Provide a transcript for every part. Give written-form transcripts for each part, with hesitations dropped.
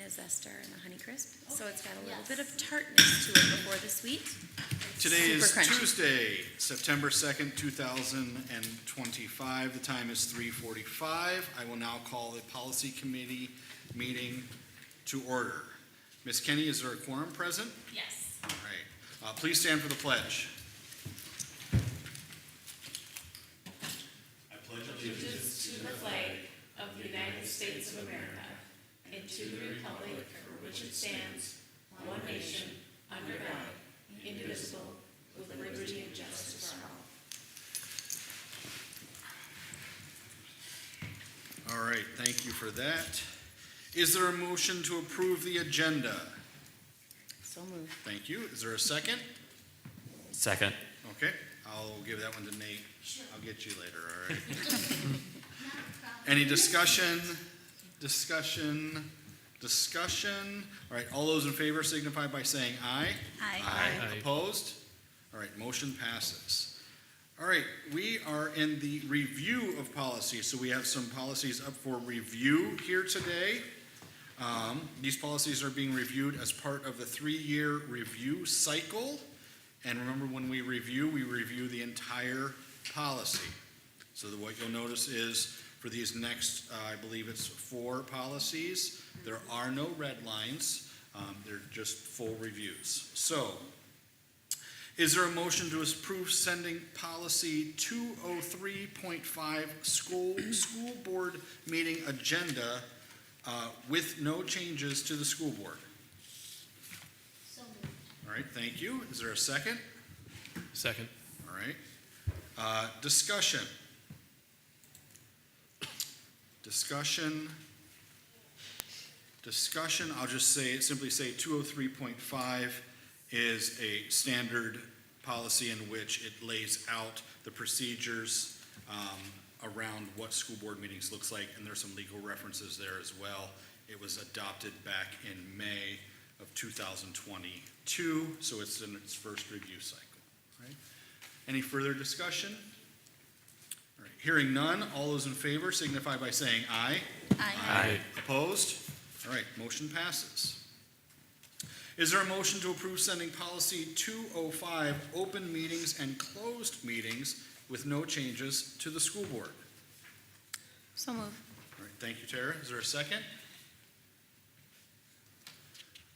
is Esther and the Honeycrisp. So it's got a little bit of tartness to it before the sweet. Today is Super crunchy. Tuesday, September 2nd, 2025. The time is 3:45. I will now call the Policy Committee meeting to order. Ms. Kenny, is there a quorum present? Yes. All right. Please stand for the pledge. I pledge allegiance to the flag of the United States of America and to the republic for which it stands, one nation, under God, indivisible, with liberty and justice for all. All right, thank you for that. Is there a motion to approve the agenda? So moved. Thank you. Is there a second? Second. Okay, I'll give that one to Nate. I'll get you later, all right? Any discussion? Discussion? All right, all those in favor signify by saying aye. Aye. Aye. Opposed? All right, motion passes. All right, we are in the review of policies, so we have some policies up for review here today. These policies are being reviewed as part of the 3-year review cycle. And remember, when we review the entire policy. So what you'll notice is for these next, I believe it's 4 policies, there are no red lines. They're just full reviews. So, is there a motion to approve sending policy 203.5 school board meeting agenda with no changes to the school board? So moved. All right, thank you. Is there a second? Second. All right. Discussion. I'll just simply say 203.5 is a standard policy in which it lays out the procedures around what school board meetings looks like, and there's some legal references there as well. It was adopted back in May of 2022, so it's in its first review cycle. Right? Any further discussion? All right. Hearing none, all those in favor signify by saying aye. Aye. Opposed? All right, motion passes. Is there a motion to approve sending policy 205, open meetings and closed meetings with no changes to the school board? So moved. All right, thank you, Tara. Is there a second?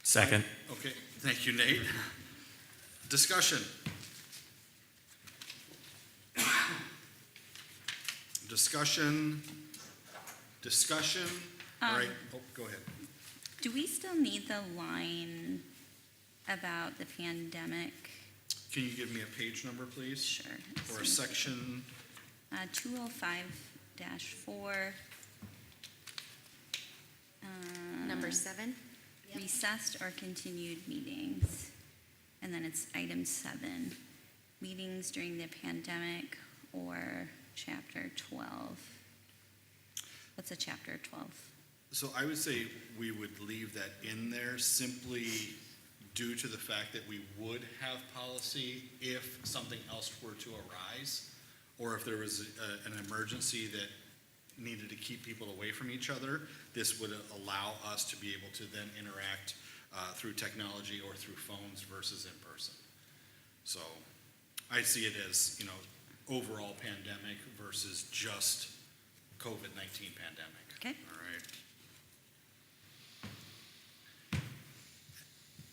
Second. Okay, thank you, Nate. Discussion. All right, go ahead. Do we still need the line about the pandemic? Can you give me a page number, please? Sure. Or a section? 205-4. Number 7. Recessed or continued meetings. And then it's item 7. Meetings during the pandemic or chapter 12. What's a chapter 12? So I would say we would leave that in there simply due to the fact that we would have policy if something else were to arise, or if there was an emergency that needed to keep people away from each other. This would allow us to be able to then interact through technology or through phones versus in person. So I see it as, overall pandemic versus just COVID-19 pandemic. Okay. All right.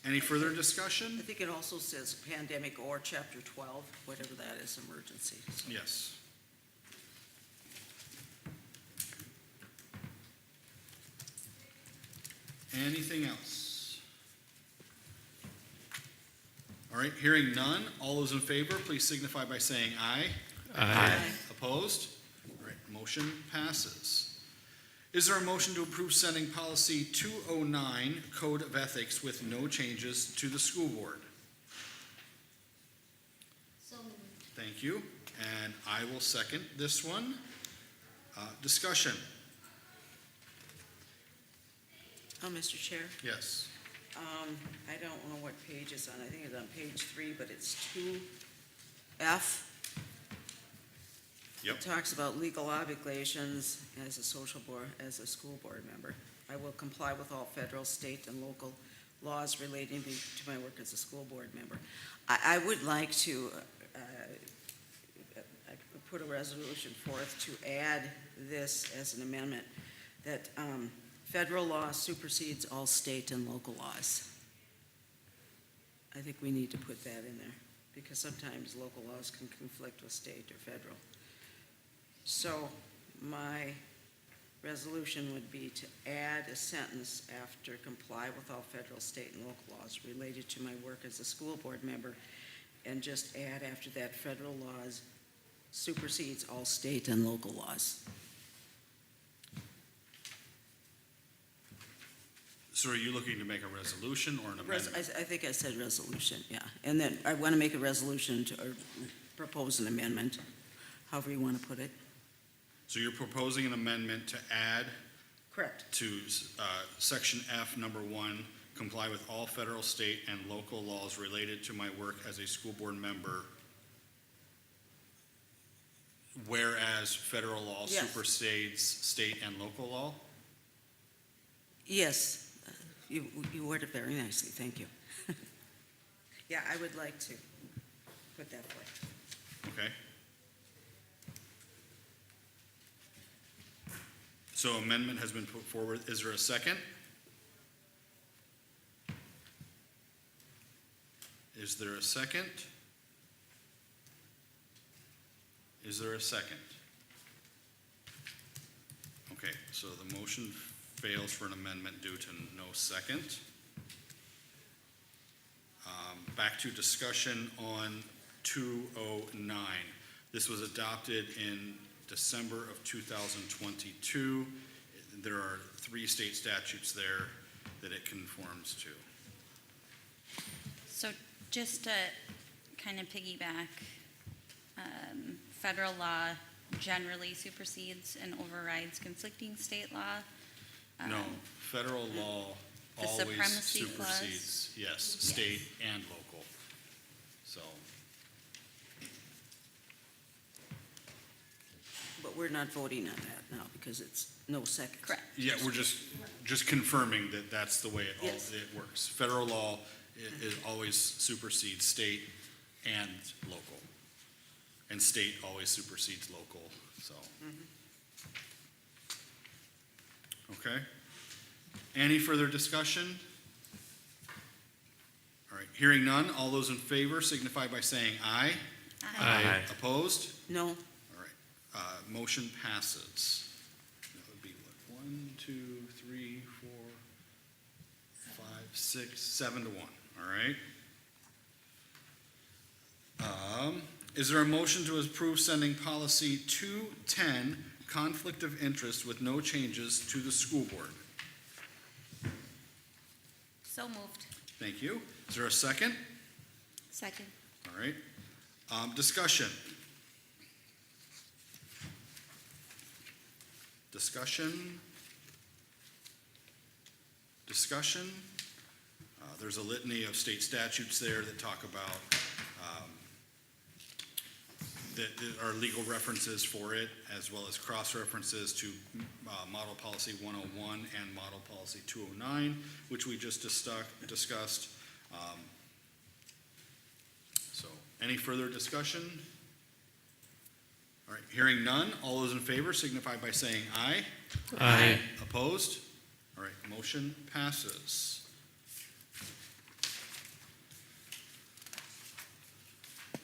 Any further discussion? I think it also says pandemic or chapter 12, whatever that is, emergency. So. Yes. Anything else? All right, hearing none, all those in favor, please signify by saying aye. Aye. Opposed? All right, motion passes. Is there a motion to approve sending policy 209, Code of Ethics, with no changes to the school board? So moved. Thank you, and I will second this one. Discussion. Oh, Mr. Chair, Yes. I don't know what page it's on. I think it's on page 3, but it's 2F. Yep. It talks about legal obligations as a school board member. I will comply with all federal, state, and local laws relating to my work as a school board member. I would like to I could put a resolution forth to add this as an amendment, that federal law supersedes all state and local laws. I think we need to put that in there, because sometimes local laws can conflict with state or federal. So my resolution would be to add a sentence after comply with all federal, state, and local laws related to my work as a school board member, and just add after that, federal laws supersedes all state and local laws. So are you looking to make a resolution or an amendment? I think I said resolution, yeah. And then I want to make a resolution or propose an amendment, however you want to put it. So you're proposing an amendment to add Correct. to section F, number 1, comply with all federal, state, and local laws related to my work as a school board member, whereas federal law Yes. supersedes state and local law? Yes, you worded it very nicely, thank you. Yeah, I would like to put that forth. Okay. So amendment has been put forward. Is there a second? Is there a second? Is there a second? Okay, so the motion fails for an amendment due to no second. Back to discussion on 209. This was adopted in December of 2022. There are 3 state statutes there that it conforms to. So just to kind of piggyback, federal law generally supersedes and overrides conflicting state law. No, federal law The always supremacy clause? supersedes, yes, state and local. So, But we're not voting on that now because it's no second. Correct. yeah, we're just confirming that that's the way Yes. it works. Federal law it always supersedes state and local. And state always supersedes local, so. Okay. Any further discussion? All right, hearing none, all those in favor signify by saying aye. Aye. Opposed? No, All right, motion passes. That would be what, 1, 2, 3, 4, 5, 6, 7 to 1, all right? Is there a motion to approve sending policy 210, conflict of interest with no changes to the school board? So moved. Thank you. Is there a second? Second. All right. Discussion. Discussion. Discussion. There's a litany of state statutes there that talk about, that are legal references for it, as well as cross-references to Model Policy 101 and Model Policy 209, which we just discussed. So, any further discussion? All right, hearing none, all those in favor signify by saying aye. Aye. Opposed? All right, motion passes.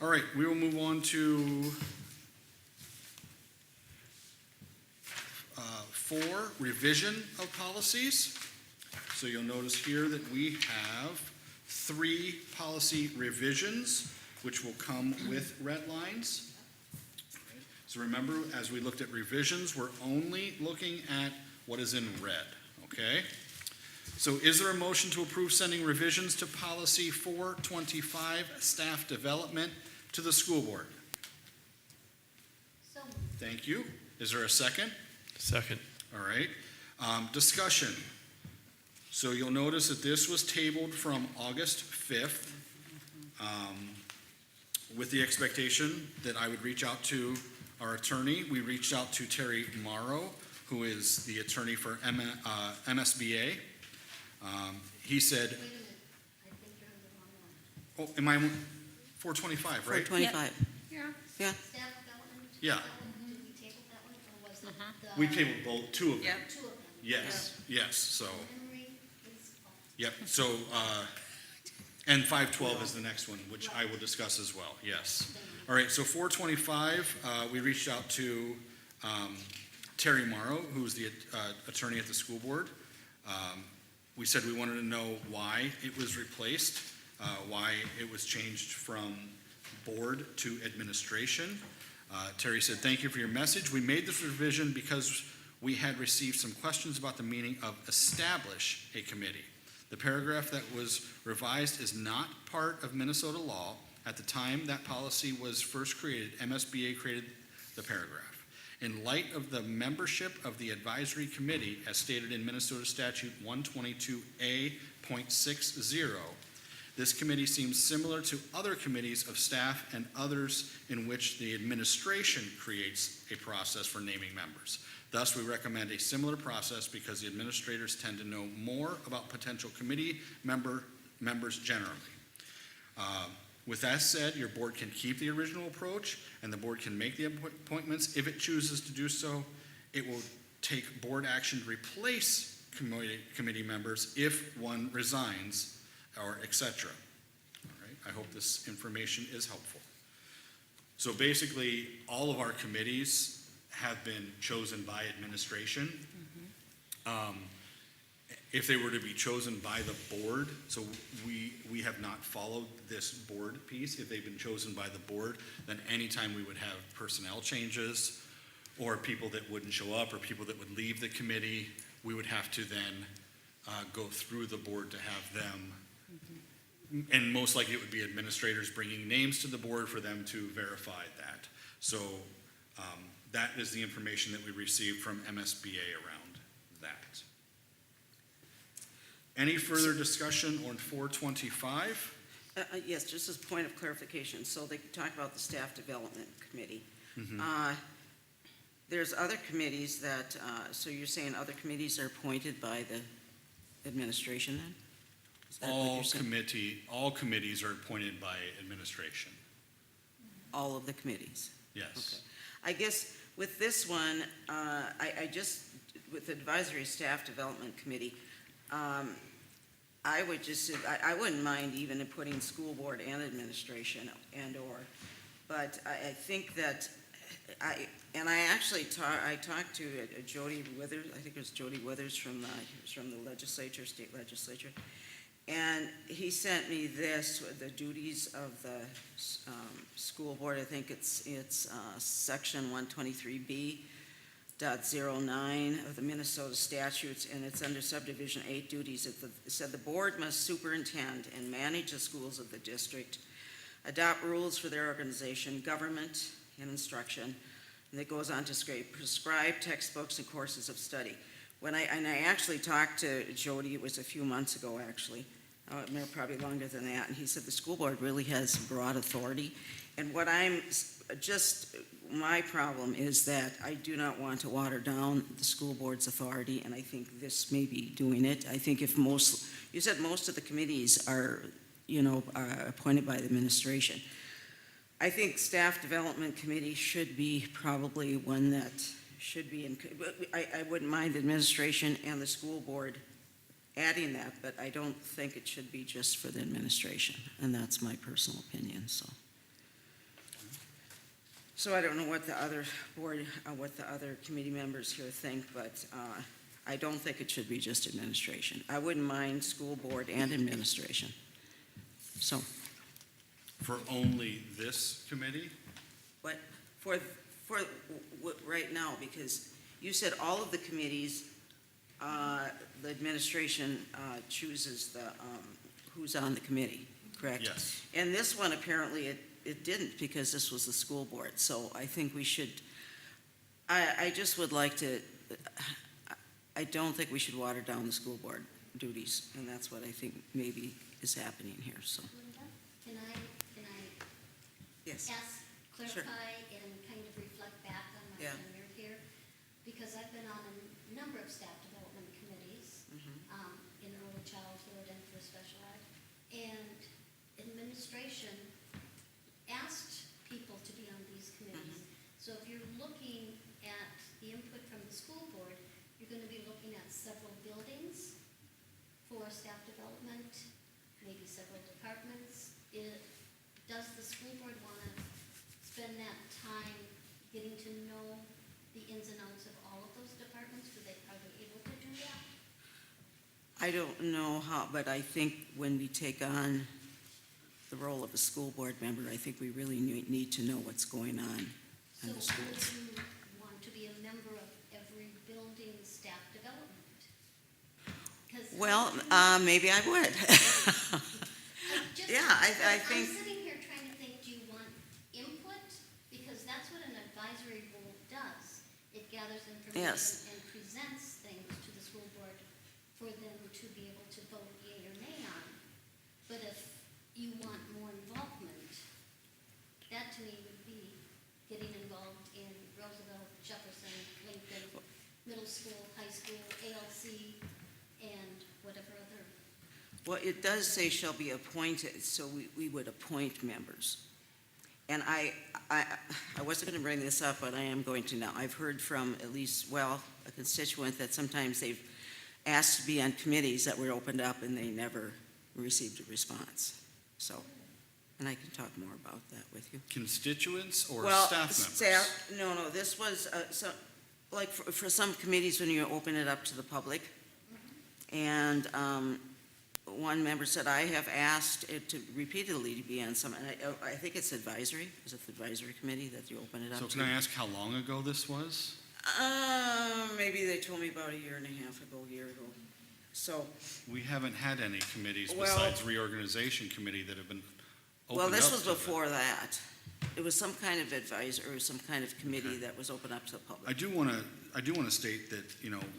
All right, we will move on to 4, revision of policies. So you'll notice here that we have 3 policy revisions, which will come with red lines. So remember, as we looked at revisions, we're only looking at what is in red, okay? So is there a motion to approve sending revisions to policy 425, staff development, to the school board? So moved. Thank you. Is there a second? Second. All right. Discussion. So you'll notice that this was tabled from August 5th with the expectation that I would reach out to our attorney. We reached out to Terry Morrow, who is the attorney for MSBA. He said, Wait a minute, I think you're on the wrong one. oh, am I 425, right? 425. Yeah. Yeah, Staff development? Yeah. Did we table that one, or was it the? We tabled both, two of them. Yep. Two of them. Yes, yes, so, Memory is off. yep, so, and 512 is the next one, which I will discuss as well, yes. All right, so 425, we reached out to Terry Morrow, who's the attorney at the school board. We said we wanted to know why it was replaced, why it was changed from board to administration. Terry said, "Thank you for your message. We made this revision because we had received some questions about the meaning of establish a committee. The paragraph that was revised is not part of Minnesota law. At the time that policy was first created, MSBA created the paragraph. In light of the membership of the advisory committee, as stated in Minnesota Statute 122A.60, this committee seems similar to other committees of staff and others in which the administration creates a process for naming members. Thus, we recommend a similar process because the administrators tend to know more about potential committee members generally. With that said, your board can keep the original approach, and the board can make the appointments. If it chooses to do so, it will take board action to replace committee members if one resigns, or et cetera. All right, I hope this information is helpful. So basically, all of our committees have been chosen by administration. If they were to be chosen by the board, so we have not followed this board piece. If they've been chosen by the board, then anytime we would have personnel changes or people that wouldn't show up or people that would leave the committee, we would have to then go through the board to have them. And most likely it would be administrators bringing names to the board for them to verify that. So that is the information that we received from MSBA around that. Any further discussion on 425? Yes, just as a point of clarification, so they talk about the staff development committee. There's other committees that, so you're saying other committees are appointed by the administration then? Is that what you're saying? All committees are appointed by administration. All of the committees? Yes. Okay. I guess with this one, I just, with the advisory staff development committee, I would just, I wouldn't mind even putting school board and administration but I think that, I actually talked to Jody Withers, I think it was Jody Withers from the legislature, state legislature, and he sent me this, the duties of the school board. I think it's section 123B.09 of the Minnesota statutes, and it's under subdivision 8 duties. It said the board must superintend and manage the schools of the district, adopt rules for their organization, government, and instruction. And it goes on to prescribe textbooks and courses of study. And I actually talked to Jody, it was a few months ago actually, probably longer than that, and he said the school board really has broad authority. And what my problem is that I do not want to water down the school board's authority, and I think this may be doing it. I think if you said most of the committees are appointed by the administration. I think staff development committee should be probably one that should be I wouldn't mind the administration and the school board adding that, but I don't think it should be just for the administration, and that's my personal opinion, so. So I don't know what the other committee members here think, but I don't think it should be just administration. I wouldn't mind school board and administration, so. For only this committee? But for right now, because you said all of the committees, the administration chooses who's on the committee, correct? Yes. And this one, apparently, it didn't, because this was the school board. So I think we should, I just would like to, I don't think we should water down the school board duties, and that's what I think maybe is happening here, so. Linda, can I Yes. clarify and kind of reflect back on my Yeah. tenure here? Because I've been on a of staff development committees, in early childhood and for special ed. And administration asked people to be on these committees. So if you're looking at the input from the school board, you're going to be looking at several buildings for staff development, maybe several departments. Does the school board want to spend that time getting to know the ins and outs of all of those departments? Are they able to do that? I don't know how, but I think when we take on the role of a school board member, I think we really need to know what's going on in the So schools. would you want to be a member of every building's staff development? 'Cause Well, maybe I would. just- yeah, I think- I'm sitting here trying to think, do you want input? Because that's what an advisory board does. It gathers information Yes. and presents things to the school board for them to be able to vote yea or nay on. But if you want more involvement, that to me would be getting involved in Roosevelt, Jefferson, Lincoln, middle school, high school, ALC, and whatever other. Well, it does say shall be appointed, so we would appoint members. And I wasn't going to bring this up, but I am going to now. I've heard from at least, a constituent that sometimes they've asked to be on committees that were opened up and they never received a response. So, and I can talk more about that with you. Constituents or Well, staff members? staff, no, this was, like for some committees when you open it up to the public. And one member said, I have asked it to repeatedly to be on some, and I think it's advisory. Is it the advisory committee that you open it up So to? can I ask how long ago this was? Maybe they told me about a year ago. So, We haven't had any committees Well- besides reorganization committee that have been opened well, up this was to the- before that. It was some kind of advisor or some kind of committee that was open up to the public. I do want to state that,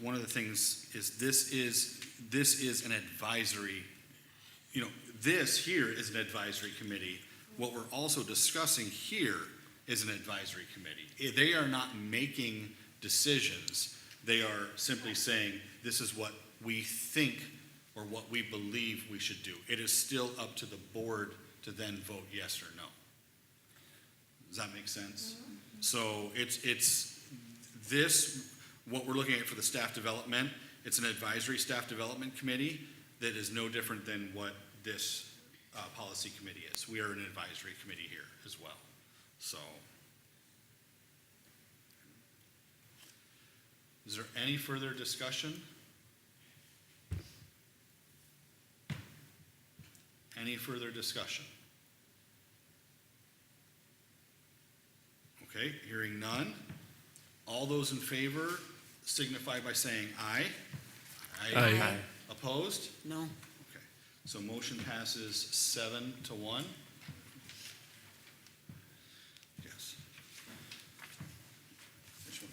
one of the things is this is an advisory, this here is an advisory committee. What we're also discussing here is an advisory committee. They are not making decisions. They are simply saying, this is what we think or what we believe we should do. It is still up to the board to then vote yes or no. Does that make sense? So it's this, what we're looking at for the staff development, it's an advisory staff development committee that is no different than what this policy committee is. We are an advisory committee here as well. So, is there any further discussion? Any further discussion? Okay, hearing none. All those in favor signify by saying aye. Aye. Opposed? No? Okay, so motion passes 7-1. Yes. Which one?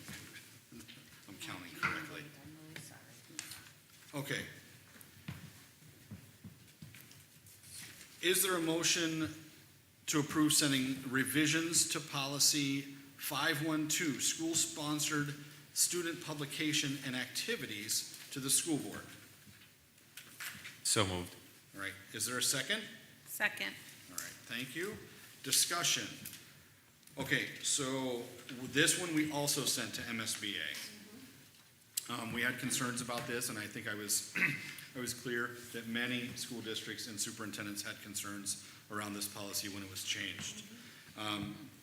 I'm counting correctly. Okay. Is there a motion to approve sending revisions to policy 512, school-sponsored student publication and activities to the school board? So moved. All right, is there a second? Second. All right, thank you. Discussion. Okay, so this one we also sent to MSBA. We had concerns about this, and I think I was, I was clear that many school districts and superintendents had concerns around this policy when it was changed.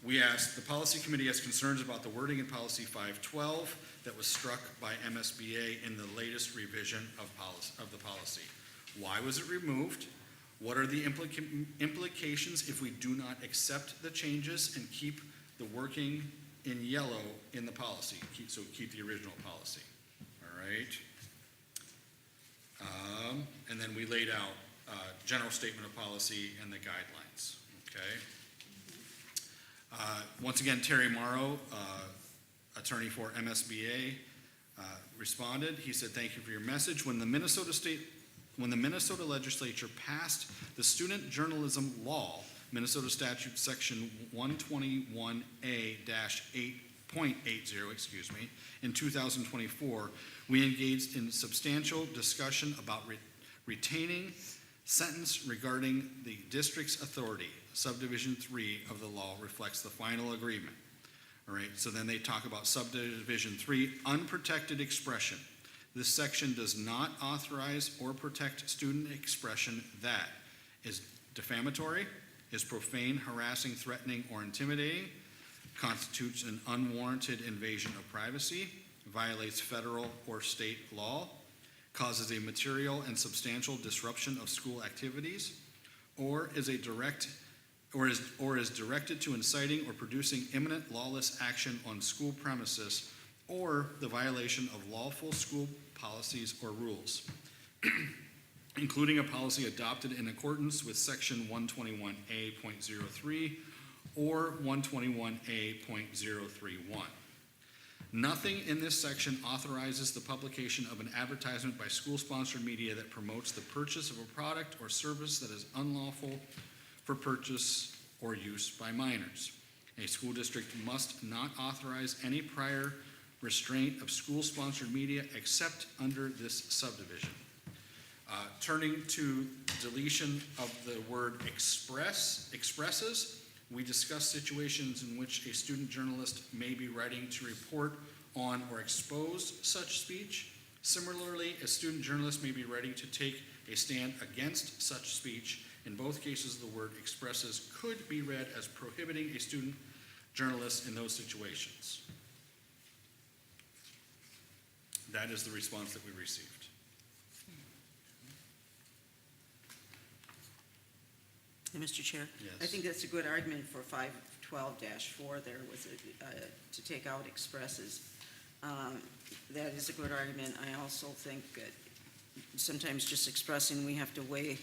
We asked, the policy committee has concerns about the wording in policy 512 that was struck by MSBA in the latest revision of the policy. Why was it removed? What are the implications if we do not accept the changes and keep the working in yellow in the policy? Keep the original policy. All right. And then we laid out general statement of policy and the guidelines. Okay. Once again, Terry Morrow, attorney for MSBA, responded. He said, "Thank you for your message. When the Minnesota legislature passed the student journalism law, Minnesota statute section 121A-8 .80, in 2024, we engaged in substantial discussion about retaining sentence regarding the district's authority. Subdivision 3 of the law reflects the final agreement. All right, so then they talk about subdivision 3, unprotected expression. This section does not authorize or protect student expression that is defamatory, is profane, harassing, threatening, or intimidating, constitutes an unwarranted invasion of privacy, violates federal or state law, causes a material and substantial disruption of school activities, or is directed to inciting or producing imminent lawless action on school premises, or the violation of lawful school policies or rules, including a policy adopted in accordance with section 121A.03 or 121A.031. Nothing in this section authorizes the publication of an advertisement by school-sponsored media that promotes the purchase of a product or service that is unlawful for purchase or use by minors. A school district must not authorize any prior restraint of school-sponsored media except under this subdivision. Turning to deletion of the word expresses, we discussed situations in which a student journalist may be writing to report on or expose such speech. Similarly, a student journalist may be writing to take a stand against such speech. In both cases, the word expresses could be read as prohibiting a student journalist in those situations. That is the response that we received. Hey, Mr. Chair? Yes. I think that's a good argument for 512-4 there was to take out expresses. That is a good argument. I also think that sometimes just expressing, we have to weigh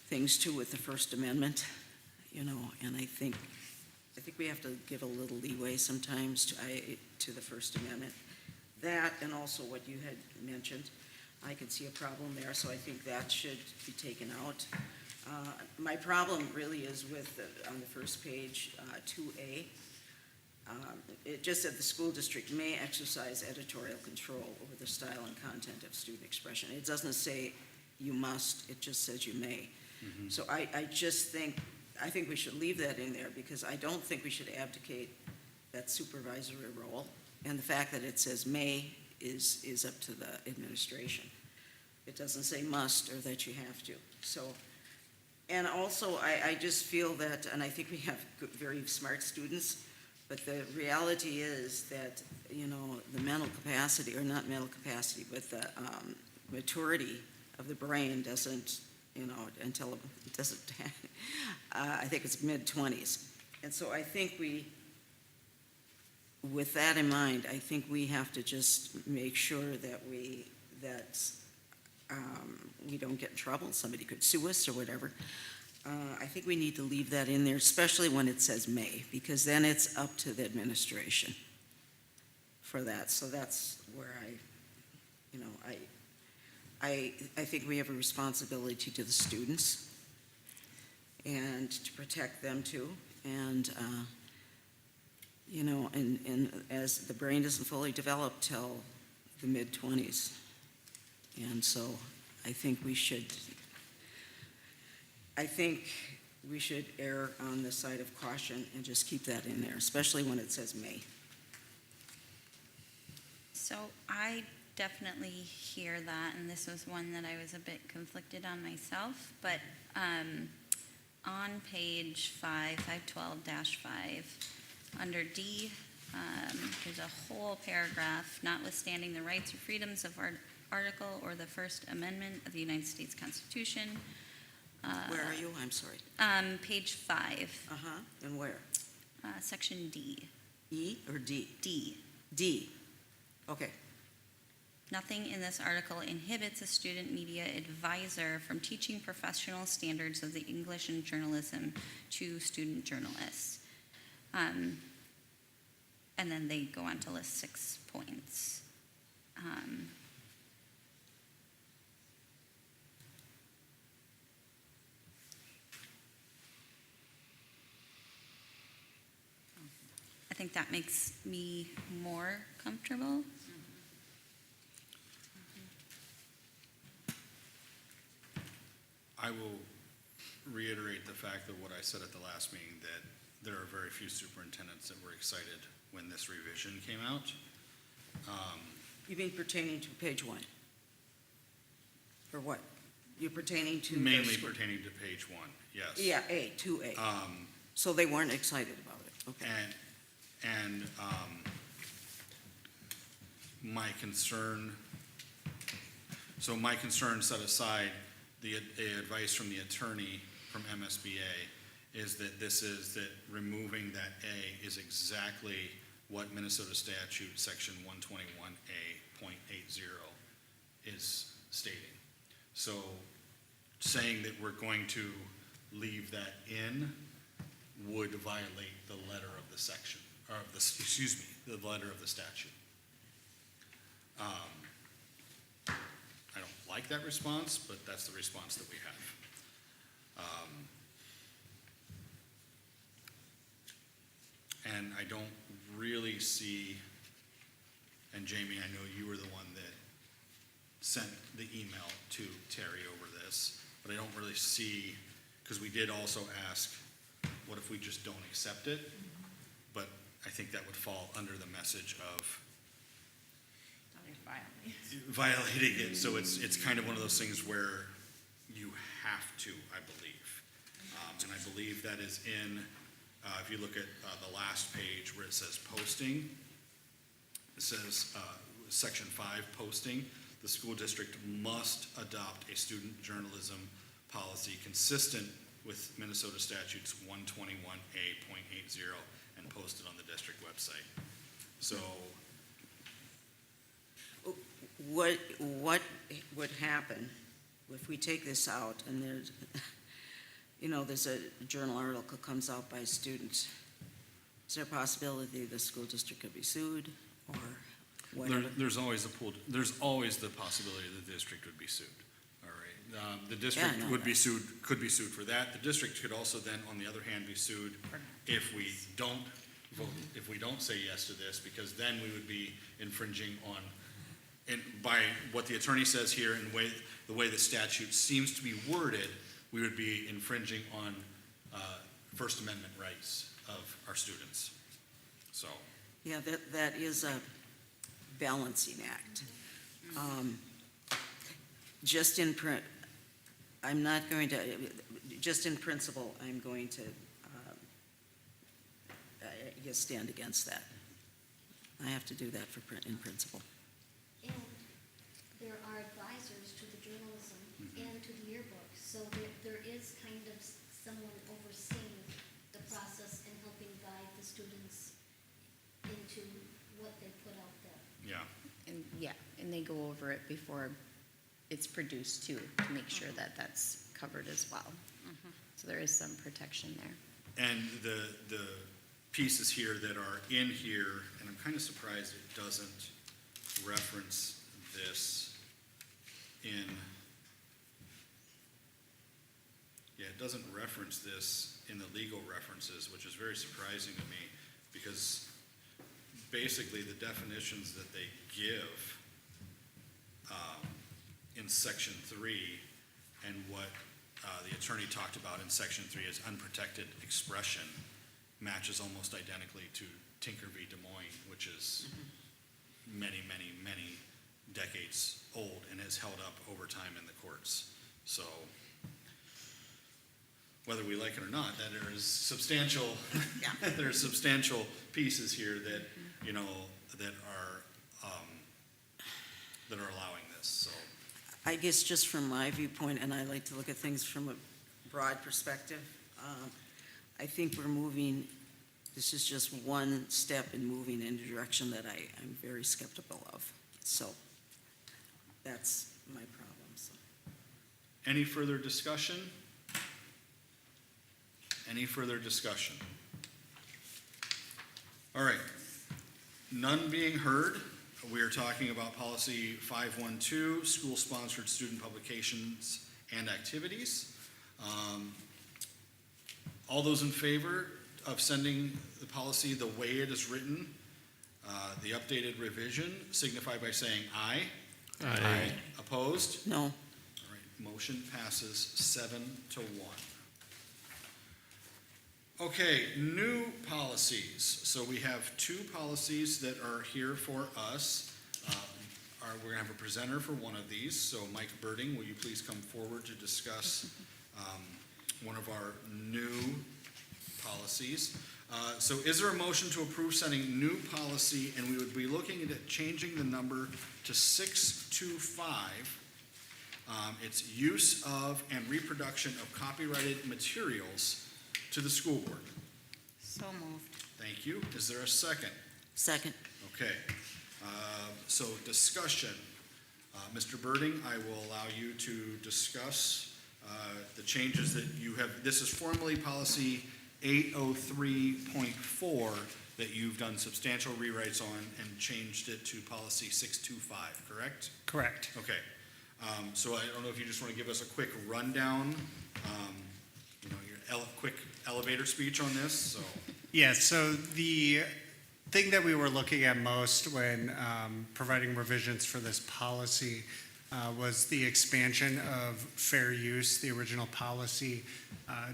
things too with the First Amendment, and I think we have to give a little leeway sometimes to the First Amendment. That and also what you had mentioned, I could see a problem there, so I think that should be taken out. My problem really is with, on the first page, 2A. It just said the school district may exercise editorial control over the style and content of student expression. It doesn't say you must, it just says you may. Mm-hmm. So I think we should leave that in there because I don't think we should abdicate that supervisory role. And the fact that it says may is up to the administration. It doesn't say must or that you have to. So. And also, I just feel that, and I think we have very smart students, but the reality is that, the mental capacity, or not mental capacity, but the maturity of the brain doesn't, until it doesn't, I think it's mid-20s. And so I think with that in mind, I think we have to just make sure that we don't get in trouble. Somebody could sue us or whatever. I think we need to leave that in there, especially when it says may, because then it's up to the administration for that. So that's where I think we have a responsibility to the students and to protect them too. And, and as the brain isn't fully developed till the mid-20s. And so I think we should err on the side of caution and just keep that in there, especially when it says may. So I definitely hear that, and this was one that I was a bit conflicted on myself, but on page 512-5, under D, there's a whole paragraph, notwithstanding the rights or freedoms of article or the First Amendment of the United States Constitution. Where are you? I'm sorry. Page 5. And where? Section D. E or D? D. D. Okay. Nothing in this article inhibits a student media advisor from teaching professional standards of the English and journalism to student journalists. And then they go on to list 6 points. I think that makes me more comfortable. I will reiterate the fact that what I said at the last meeting, that there are very few superintendents that were excited when this revision came out. You mean pertaining to page 1? Or what? You're pertaining to? the Mainly school- pertaining to page 1, yes. Yeah, 2A. So they weren't excited about it, okay. And my concern set aside, the advice from the attorney from MSBA is that that removing that A is exactly what Minnesota statute section 121A.80 is stating. So saying that we're going to leave that in would violate the letter of the section, or of the letter of the statute. I don't like that response, but that's the response that we have. And I don't really see, and Jamie, I know you were the one that sent the email to Terry over this, but I don't really see, because we did also ask, what if we just don't accept it? But I think that would fall under the message of violating it. So it's kind of one of those things where you have to, I believe. And I believe that is in, if you look at the last page where it says posting, it says section 5, posting. The school district must adopt a student journalism policy consistent with Minnesota statutes 121A.80 and post it on the district website. So What would happen if we take this out and there's, there's a journal article comes out by a student? Is there a possibility the school district could be sued or whatever? there's always the possibility the district would be sued. All right. The district could be sued for that. The district could also then, on the other hand, be sued if we don't vote, if we don't say yes to this, because then we would be infringing on, and by what the attorney says here and the way the statute seems to be worded, we would be infringing on First Amendment rights of our students. So. Yeah, that is a balancing act. Just in principle, I'm going to, I guess, stand against that. I have to do that in principle. And there are advisors to the journalism and to the yearbook, so there is kind of someone overseeing the process and helping guide the students into what they put out there. Yeah. And they go over it before it's produced too, to make sure that that's covered as well. So there is some protection there. And the pieces here that are in here, and I'm kind of surprised it doesn't reference this in, it doesn't reference this in the legal references, which is very surprising to me, because basically the definitions that they give in section 3 and what the attorney talked about in section 3 as unprotected expression matches almost identically to Tinker v. Des Moines, which is many, many, many decades old and has held up over time in the courts. So whether we like it or not, that there is substantial, there are substantial pieces here that, that are allowing this, so. I guess just from my viewpoint, and I like to look at things from a broad perspective, I think we're moving, this is just one step in moving in a direction that I'm very skeptical of. So that's my problem. So. Any further discussion? Any further discussion? All right. None being heard, we are talking about policy 512, school-sponsored student publications and activities. All those in favor of sending the policy the way it is written, the updated revision, signify by saying aye. Aye. Opposed? No. All right, motion passes 7-1. Okay, new policies. So we have 2 policies that are here for us. We're going to have a presenter for one of these. So Mike Birding, will you please come forward to discuss one of our new policies? So is there a motion to approve sending new policy, and we would be looking at changing the number to 625. It's use of and reproduction of copyrighted materials to the school board. So moved. Thank you. Is there a second? Second. Okay. So discussion. Mr. Birding, I will allow you to discuss the changes that you have. This is formally policy 803.4 that you've done substantial rewrites on and changed it to policy 625, correct? Correct. Okay. So I don't know if you just want to give us a quick rundown, your quick elevator speech on this, so. Yeah, so the thing that we were looking at most when providing revisions for this policy was the expansion of fair use. The original policy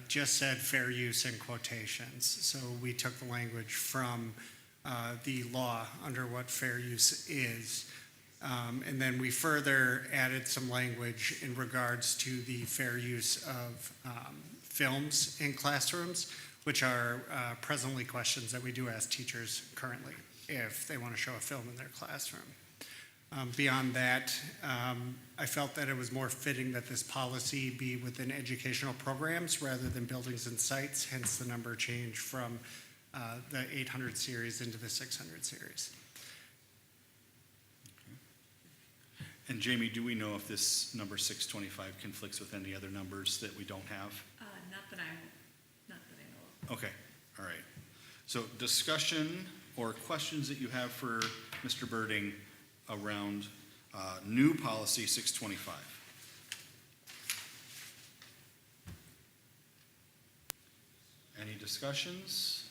just said fair use in quotations. So we took the language from the law under what fair use is. And then we further added some language in regards to the fair use of films in classrooms, which are presently questions that we do ask teachers currently if they want to show a film in their classroom. Beyond that, I felt that it was more fitting that this policy be within educational programs rather than buildings and sites, hence the number change from the 800 series into the 600 series. And Jamie, do we know if this number 625 conflicts with any other numbers that we don't have? Not that I know of. Okay, all right. So discussion or questions that you have for Mr. Birding around new policy 625? Any discussions?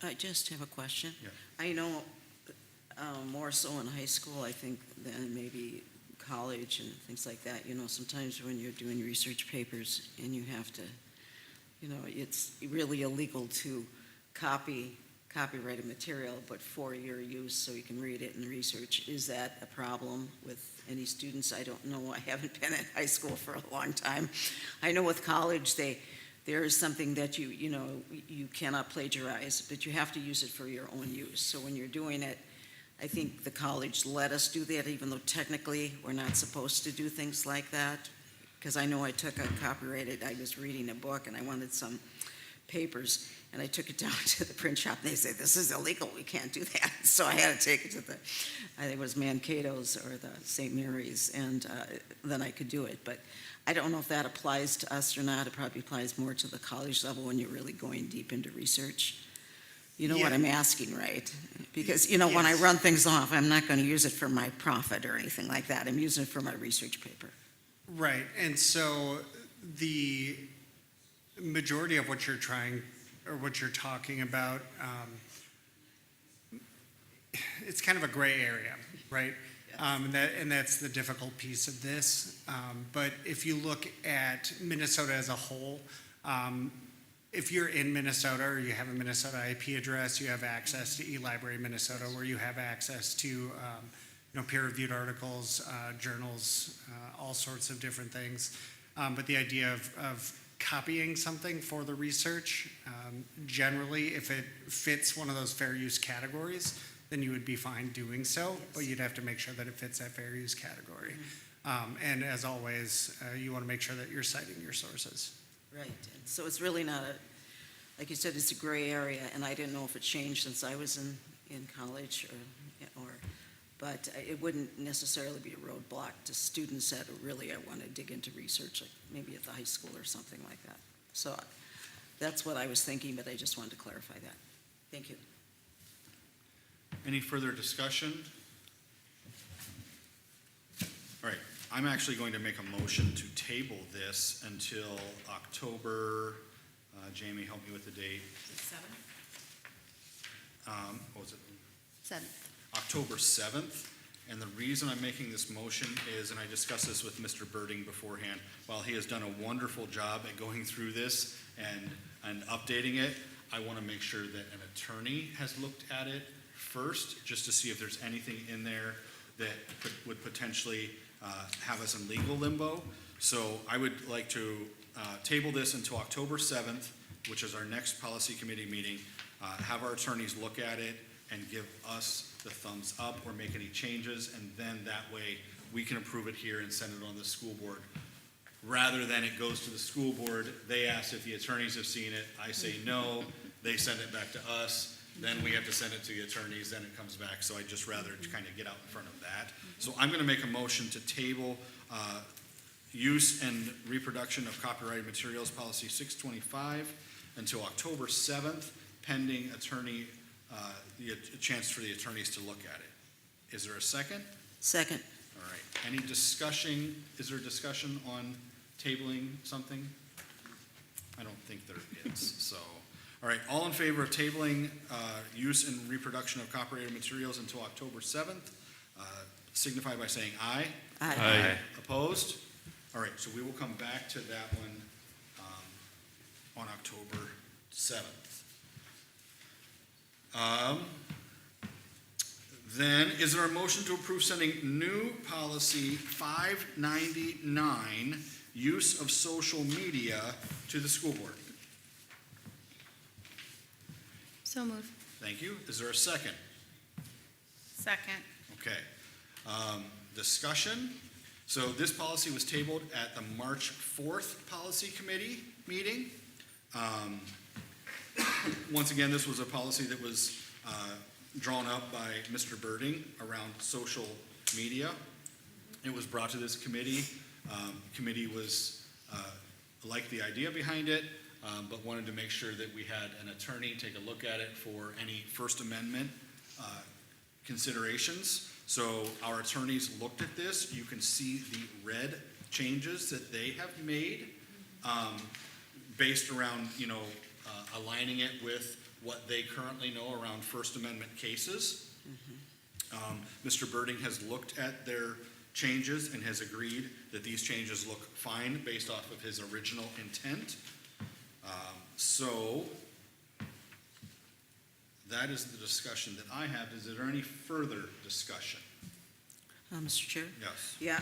I just have a question. Yeah. I know more so in high school, I think, than maybe college and things like that. Sometimes when you're doing research papers and you have to, it's really illegal to copyrighted material, but for your use so you can read it and research. Is that a problem with any students? I don't know. I haven't been in high school for a long time. I know with college, there is something that you cannot plagiarize, but you have to use it for your own use. So when you're doing it, I think the college let us do that, even though technically we're not supposed to do things like that. Because I know I took a copyrighted, I was reading a book and I wanted some papers, and I took it down to the print shop, and they said, this is illegal, we can't do that. So I had to take it to I think it was Mankato's or the St. Mary's, and then I could do it. But I don't know if that applies to us or not. It probably applies more to the college level when you're really going deep into research. You know what I'm asking, right? Because, when I run things off, I'm not going to use it for my profit or anything like that. I'm using it for my research paper. Right, and so the majority of what you're talking about, it's kind of a gray area, right? Yes. And that's the difficult piece of this. But if you look at Minnesota as a whole, if you're in Minnesota or you have a Minnesota IP address, you have access to eLibrary Minnesota, where you have access to peer-reviewed articles, journals, all sorts of different things. But the idea of copying something for the research, generally, if it fits one of those fair use categories, then you would be fine doing so, but you'd have to make sure that it fits that fair use category. And as always, you want to make sure that you're citing your sources. Right, and so it's really not like you said, it's a gray area, and I didn't know if it changed since I was in college but it wouldn't necessarily be a roadblock to students that really want to dig into research, like maybe at the high school or something like that. So that's what I was thinking, but I just wanted to clarify that. Thank you. Any further discussion? All right, I'm actually going to make a motion to table this until October Jamie, help me with the date. Is it 7? What was it? 7th. October 7th. And the reason I'm making this motion is, and I discussed this with Mr. Birding beforehand, while he has done a wonderful job at going through this and updating it, I want to make sure that an attorney has looked at it first, just to see if there's anything in there that would potentially have us in legal limbo. So I would like to table this until October 7th, which is our next policy committee meeting, have our attorneys look at it and give us the thumbs up or make any changes, and then that way we can approve it here and send it on the school board. Rather than it goes to the school board, they ask if the attorneys have seen it, I say no, they send it back to us, then we have to send it to the attorneys, then it comes back, so I'd just rather kind of get out in front of that. So I'm gonna make a motion to table use and reproduction of copyrighted materials, policy 625, until October 7th, pending attorney, a chance for the attorneys to look at it. Is there a second? Second. All right. Any discussion? Is there discussion on tabling something? I don't think there is. So, all right. All in favor of tabling use and reproduction of copyrighted materials until October 7th, signify by saying aye. Aye. Opposed? All right. So we will come back to that one on October 7th. Then, is there a motion to approve sending new policy 599, use of social media, to the school board? So moved. Thank you. Is there a second? Second. Okay. Discussion. So this policy was tabled at the March 4th Policy Committee meeting. Once again, this was a policy that was drawn up by Mr. Birding around social media. It was brought to this committee. Committee was liked the idea behind it, but wanted to make sure that we had an attorney take a look at it for any First Amendment considerations. So our attorneys looked at this. You can see the red changes that they have made based around, aligning it with what they currently know around First Amendment cases. Mr. Birding has looked at their changes and has agreed that these changes look fine based off of his original intent. So that is the discussion that I have. Is there any further discussion? Mr. Chair? Yes. Yeah,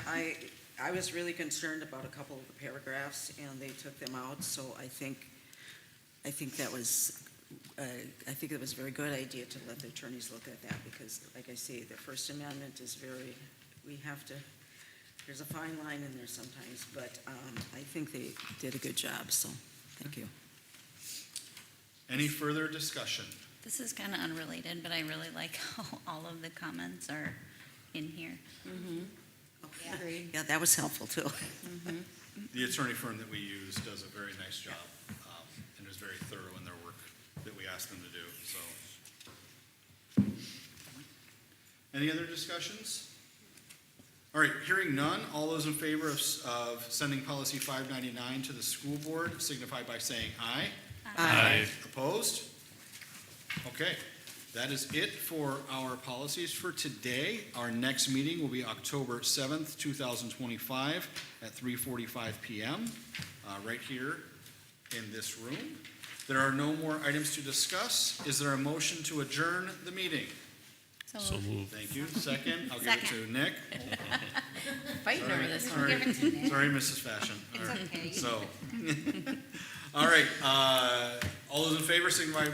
I was really concerned about a couple of the paragraphs, and they took them out, so I think that was I think it was a very good idea to let the attorneys look at that, because like I say, the First Amendment is there's a fine line in there sometimes, but I think they did a good job, so thank you. Any further discussion? This is kind of unrelated, but I really like how all of the comments are in here. Yeah, that was helpful too. The attorney firm that we use does a very nice job and is very thorough in their work that we ask them to do, so. Any other discussions? All right, hearing none, all those in favor of sending policy 599 to the school board signify by saying aye. Aye. Opposed? Okay, that is it for our policies for today. Our next meeting will be October 7th, 2025 at 3:45 p.m. Right here in this room. There are no more items to discuss. Is there a motion to adjourn the meeting? So moved. Thank you. Second, I'll give it to Nick. Fighting over this one. Sorry, sorry, Mrs. Fashion. All right. okay. So, all right, all those in favor signify by